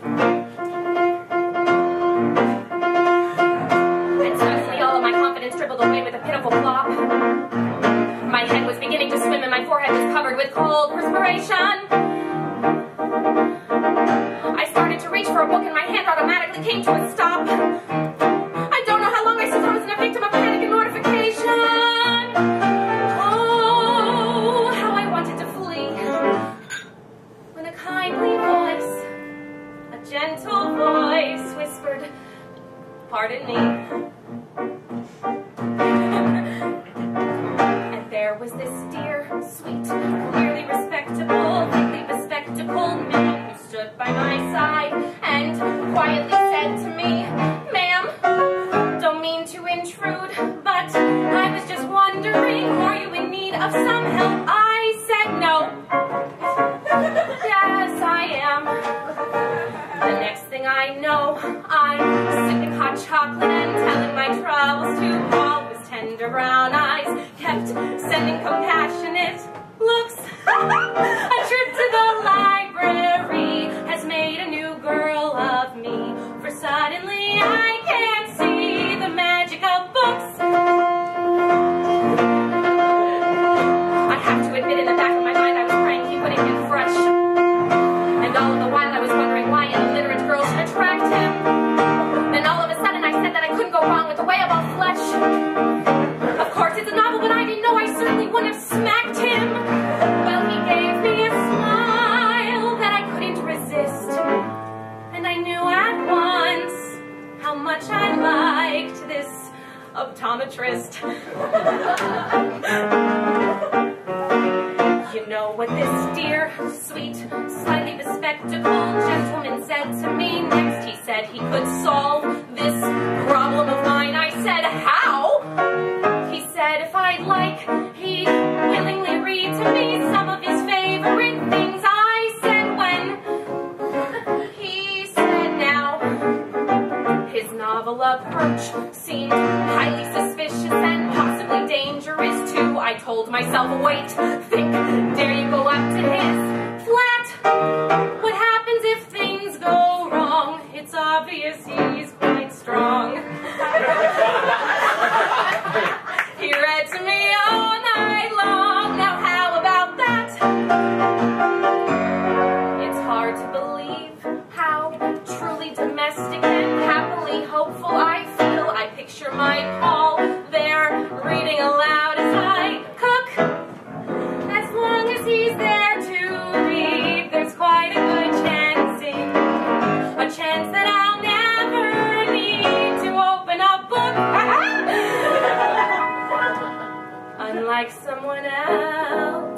And suddenly all of my confidence dribbled away with a pitiful plop. My head was beginning to swim and my forehead was covered with cold perspiration. I started to reach for a book and my hand automatically came to a stop. I don't know how long I suppose in a victim of panic and mortification. Oh, how I wanted to flee. When a kindly voice, a gentle voice whispered, "Pardon me." And there was this dear, sweet, clearly respectable, vaguely bespectacled man who stood by my side and quietly said to me, "Ma'am, don't mean to intrude, but I was just wondering, are you in need of some help?" I said no. Yes, I am. The next thing I know, I'm sipping hot chocolate and telling my troubles to Paul, whose tender brown eyes kept sending compassionate looks. A trip to the library has made a new girl of me, for suddenly I can see the magic of books. I have to admit, in the back of my mind I was praying he wouldn't get fresh. And all of the while I was wondering why an illiterate girl should attract him. Then all of a sudden I said that I couldn't go wrong with the way of all flesh. Of course it's a novel, but I didn't know I certainly wouldn't have smacked him. Well, he gave me a smile that I couldn't resist. And I knew at once how much I liked this optometrist. You know what this dear, sweet, slightly bespectacled gentleman said to me next? He said he could solve this problem of mine. I said, how? He said if I'd like, he'd willingly read to me some of his favorite things. I said when? He said now. His novel approach seemed highly suspicious and possibly dangerous too. I told myself, wait, think, dare you go up to his flat? What happens if things go wrong? It's obvious he's quite strong. He read to me all night long. Now how about that? It's hard to believe how truly domestic and happily hopeful I feel. I picture my Paul there reading aloud as I cook. As long as he's there to read, there's quite a good chance that I'll never need to open a book. Unlike someone else.